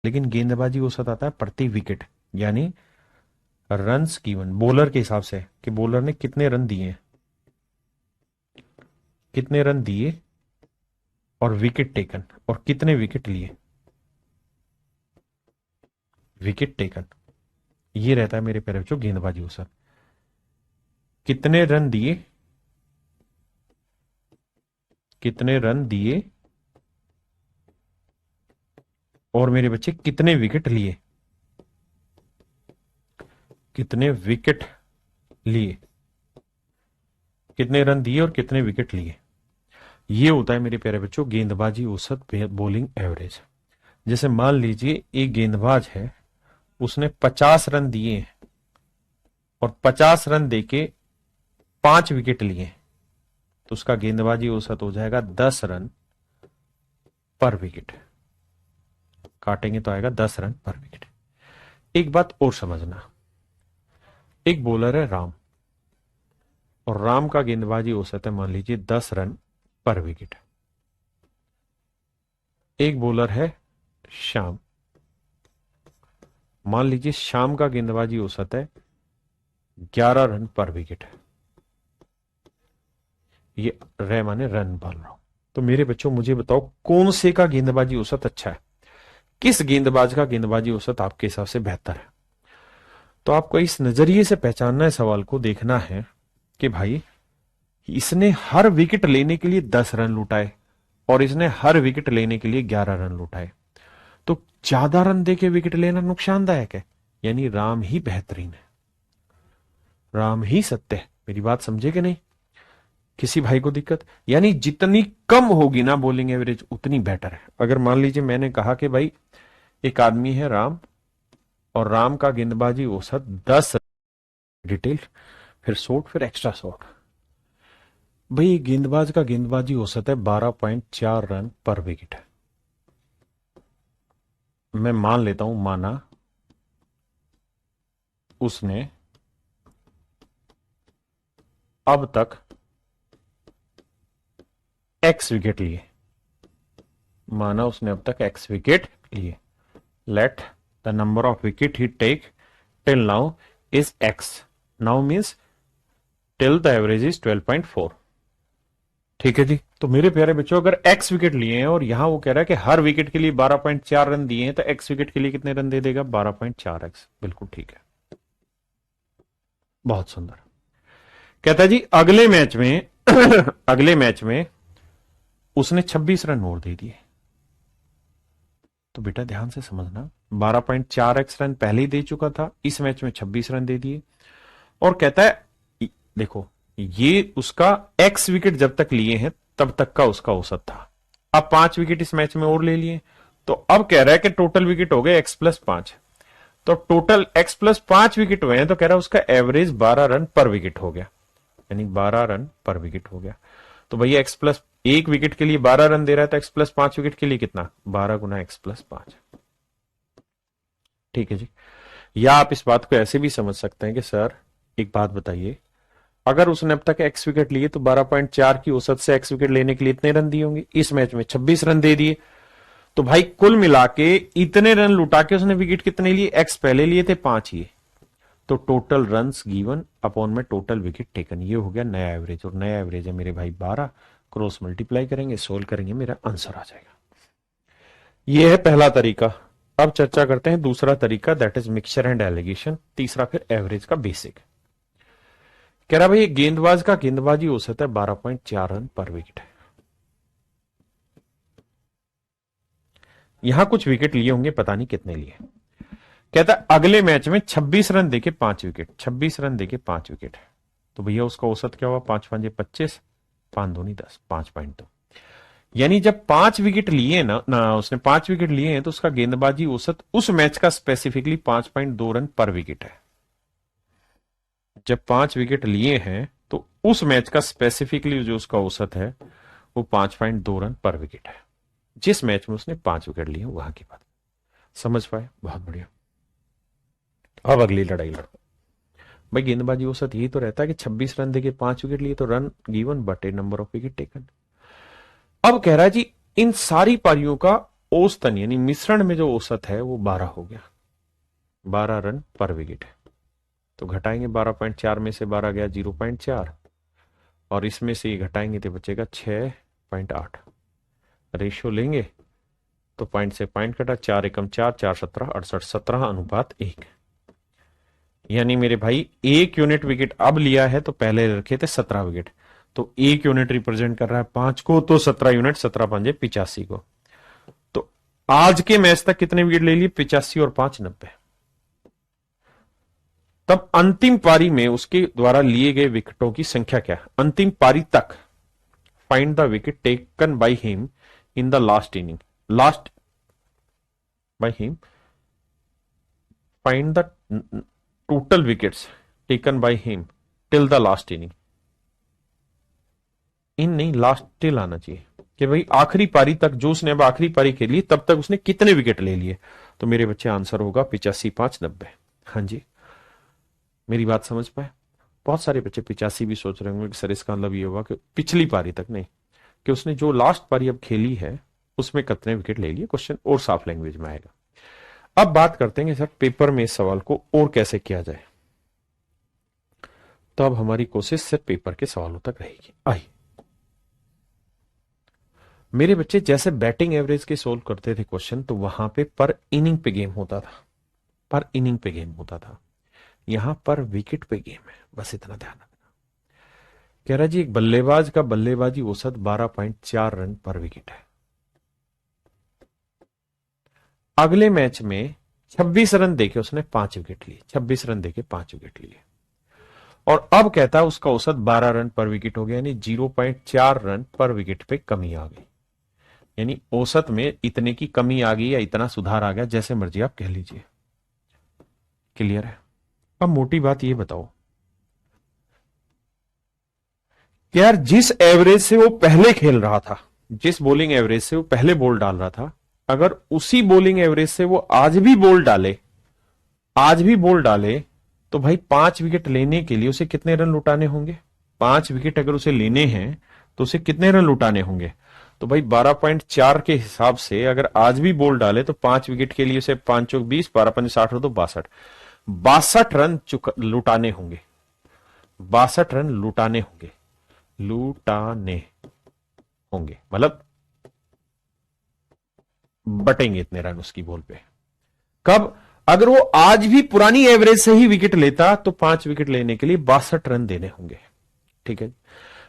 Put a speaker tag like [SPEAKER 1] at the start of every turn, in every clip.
[SPEAKER 1] लेकिन गेंदबाजी औसत आता है प्रति विकेट, यानी रन्स गिवन बॉलर के हिसाब से कि बॉलर ने कितने रन दिए, कितने रन दिए और विकेट टेकन, और कितने विकेट लिए, विकेट टेकन। ये रहता है मेरे प्यारे बच्चों गेंदबाजी औसत। कितने रन दिए, कितने रन दिए और मेरे बच्चे कितने विकेट लिए, कितने विकेट लिए, कितने रन दिए और कितने विकेट लिए। ये होता है मेरे प्यारे बच्चों गेंदबाजी औसत बॉलिंग एवरेज। जैसे मान लीजिए एक गेंदबाज है, उसने 50 रन दिए हैं और 50 रन देके 5 विकेट लिए, तो उसका गेंदबाजी औसत हो जाएगा 10 रन पर विकेट। काटेंगे तो आएगा 10 रन पर विकेट। एक बात और समझना, एक बॉलर है राम, और राम का गेंदबाजी औसत है मान लीजिए 10 रन पर विकेट। एक बॉलर है श्याम, मान लीजिए श्याम का गेंदबाजी औसत है 11 रन पर विकेट। ये रह माने रन बोल रहा हूं। तो मेरे बच्चों मुझे बताओ कौन से का गेंदबाजी औसत अच्छा है, किस गेंदबाज का गेंदबाजी औसत आपके हिसाब से बेहतर है। तो आपको इस नजरिए से पहचानना है, सवाल को देखना है कि भाई इसने हर विकेट लेने के लिए 10 रन लुटाए और इसने हर विकेट लेने के लिए 11 रन लुटाए, तो ज्यादा रन देके विकेट लेना नुकसानदायक है, यानी राम ही बेहतरीन है, राम ही सत्य है। मेरी बात समझे कि नहीं? किसी भाई को दिक्कत? यानी जितनी कम होगी ना बॉलिंग एवरेज उतनी बेटर है। अगर मान लीजिए मैंने कहा कि भाई एक आदमी है राम और राम का गेंदबाजी औसत 10, डिटेल फिर शॉर्ट फिर एक्स्ट्रा शॉर्ट, भाई गेंदबाज का गेंदबाजी औसत है 12.4 रन पर विकेट। मैं मान लेता हूं, माना उसने अब तक एक्स विकेट लिए, माना उसने अब तक एक्स विकेट लिए। Let the number of wicket he take till now is x, now means till the average is 12.4। ठीक है जी। तो मेरे प्यारे बच्चों अगर एक्स विकेट लिए हैं और यहां वो कह रहा है कि हर विकेट के लिए 12.4 रन दिए हैं, तो एक्स विकेट के लिए कितने रन दे देगा? 12.4x। बिल्कुल ठीक है, बहुत सुंदर। कहता है जी अगले मैच में अगले मैच में उसने 26 रन और दे दिए। तो बेटा ध्यान से समझना, 12.4x रन पहले ही दे चुका था, इस मैच में 26 रन दे दिए। और कहता है देखो ये उसका एक्स विकेट जब तक लिए हैं तब तक का उसका औसत था, अब 5 विकेट इस मैच में और ले लिए, तो अब कह रहा है कि टोटल विकेट हो गए x+5। तो टोटल x+5 विकेट हुए हैं, तो कह रहा है उसका एवरेज 12 रन पर विकेट हो गया, यानी 12 रन पर विकेट हो गया। तो भैया x+1 विकेट के लिए 12 रन दे रहा है, तो x+5 विकेट के लिए कितना? 12 × x+5। ठीक है जी। या आप इस बात को ऐसे भी समझ सकते हैं कि सर एक बात बताइए, अगर उसने अब तक एक्स विकेट लिए तो 12.4 की औसत से एक्स विकेट लेने के लिए इतने रन दिए होंगे, इस मैच में 26 रन दे दिए, तो भाई कुल मिला के इतने रन लुटा के उसने विकेट कितने लिए? एक्स पहले लिए थे 5 ही, तो टोटल रन्स गिवन अपॉन में टोटल विकेट टेकन, ये हो गया नया एवरेज। और नया एवरेज है मेरे भाई 12, क्रॉस मल्टीप्लाई करेंगे, सोल्व करेंगे, मेरा आंसर आ जाएगा। ये है पहला तरीका। अब चर्चा करते हैं दूसरा तरीका, that is mixture and allegation. तीसरा फिर एवरेज का बेसिक। कह रहा भाई गेंदबाज का गेंदबाजी औसत है 12.4 रन पर विकेट। यहां कुछ विकेट लिए होंगे, पता नहीं कितने लिए। कहता है अगले मैच में 26 रन देके 5 विकेट, 26 रन देके 5 विकेट, तो भैया उसका औसत क्या हुआ? 5×5 = 25, 5×2 = 10, 5.2। यानी जब 5 विकेट लिए ना उसने 5 विकेट लिए हैं, तो उसका गेंदबाजी औसत उस मैच का स्पेसिफिकली 5.2 रन पर विकेट है। जब 5 विकेट लिए हैं तो उस मैच का स्पेसिफिकली जो उसका औसत है वो 5.2 रन पर विकेट है, जिस मैच में उसने 5 विकेट लिए वहां की बात। समझ पाए? बहुत बढ़िया। अब अगली लड़ाई लड़ो भाई। गेंदबाजी औसत यही तो रहता है कि 26 रन देके 5 विकेट लिए, तो रन गिवन बटे नंबर ऑफ विकेट टेकन। अब कह रहा है जी इन सारी पारियों का औसतन यानी मिश्रण में जो औसत है वो 12 हो गया, 12 रन पर विकेट है। तो घटाएंगे 12.4 में से 12 गया 0.4 और इसमें से ये घटाएंगे तो बचेगा 6.8। रेशियो लेंगे तो पॉइंट से पॉइंट कटा, 4 एकम 4, 4 17 68, 17:1। यानी मेरे भाई एक यूनिट विकेट अब लिया है तो पहले रखे थे 17 विकेट, तो एक यूनिट रिप्रेजेंट कर रहा है 5 को, तो 17 यूनिट 17 पंजे 85 को। तो आज के मैच तक कितने विकेट ले लिए? 85 और 5 90। तब अंतिम पारी में उसके द्वारा लिए गए विकेटों की संख्या क्या है? अंतिम पारी तक find the wicket taken by him in the last inning. Last by him find the total wickets taken by him till the last inning. In नहीं, लास्ट टिल आना चाहिए कि भाई आखिरी पारी तक, जो उसने अब आखिरी पारी के लिए तब तक उसने कितने विकेट ले लिए। तो मेरे बच्चे आंसर होगा 85 5 90। हाँ जी, मेरी बात समझ पाए? बहुत सारे बच्चे 85 भी सोच रहे होंगे कि सर इसका मतलब ये होगा कि पिछली पारी तक नहीं, कि उसने जो लास्ट पारी अब खेली है उसमें कितने विकेट ले लिए। क्वेश्चन और साफ लैंग्वेज में आएगा। अब बात करते हैं सर पेपर में इस सवाल को और कैसे किया जाए। तो अब हमारी कोशिश सिर्फ पेपर के सवालों तक रहेगी। आई मेरे बच्चे जैसे बैटिंग एवरेज के सोल्व करते थे क्वेश्चन, तो वहां पे पर इनिंग पे गेम होता था, पर इनिंग पे गेम होता था। यहां पर विकेट पे गेम है, बस इतना ध्यान रखना। कह रहा जी एक बल्लेबाज का बल्लेबाजी औसत 12.4 रन पर विकेट है। अगले मैच में 26 रन देके उसने 5 विकेट लिए, 26 रन देके 5 विकेट लिए, और अब कहता है उसका औसत 12 रन पर विकेट हो गया, यानी 0.4 रन पर विकेट पे कमी आ गई। यानी औसत में इतने की कमी आ गई या इतना सुधार आ गया, जैसे मर्जी आप कह लीजिए। क्लियर है? अब मोटी बात ये बताओ कि यार जिस एवरेज से वो पहले खेल रहा था, जिस बॉलिंग एवरेज से वो पहले बॉल डाल रहा था, अगर उसी बॉलिंग एवरेज से वो आज भी बॉल डाले, आज भी बॉल डाले, तो भाई 5 विकेट लेने के लिए उसे कितने रन लुटाने होंगे? 5 विकेट अगर उसे लेने हैं तो उसे कितने रन लुटाने होंगे? तो भाई 12.4 के हिसाब से अगर आज भी बॉल डाले तो 5 विकेट के लिए उसे 5 चौक 20, 12 पंजे 60 हो तो 62 रन लुटाने होंगे। 62 रन लुटाने होंगे, लुटाने होंगे, मतलब बटेंगे इतने रन उसकी बॉल पे। कब? अगर वो आज भी पुरानी एवरेज से ही विकेट लेता तो 5 विकेट लेने के लिए 62 रन देने होंगे। ठीक है,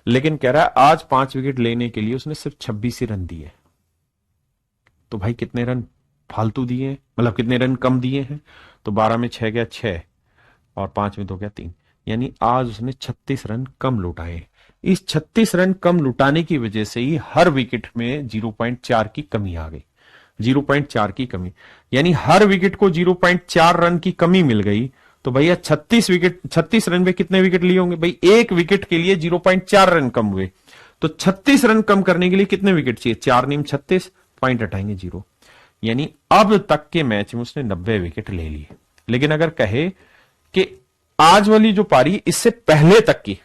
[SPEAKER 1] लेकिन कह रहा है आज 5 विकेट लेने के लिए उसने सिर्फ 26 ही रन दिए। तो भाई कितने रन फालतू दिए हैं, मतलब कितने रन कम दिए हैं? तो 12 में 6 गया 6 और 5 में 2 गया 3, यानी आज उसने 36 रन कम लुटाए। इस 36 रन कम लुटाने की वजह से ही हर विकेट में 0.4 की कमी आ गई, 0.4 की कमी, यानी हर विकेट को 0.4 रन की कमी मिल गई। तो भैया 36 रन में कितने विकेट लिए होंगे? भाई एक विकेट के लिए 0.4 रन कम हुए, तो 36 रन कम करने के लिए कितने विकेट चाहिए? 4 नीम 36, पॉइंट हटाएंगे 0, यानी अब तक के मैच में उसने 90 विकेट ले लिए। लेकिन अगर कहे कि आज वाली जो पारी इससे पहले तक की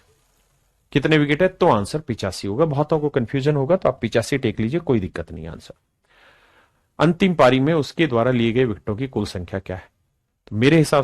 [SPEAKER 1] कितने विकेट है, तो आंसर 85 होगा। बहुतों को कंफ्यूजन होगा तो आप 85 टेक लीजिए, कोई दिक्कत नहीं। आंसर अंतिम पारी में उसके द्वारा लिए गए विकेटों की कुल संख्या क्या है? तो मेरे हिसाब से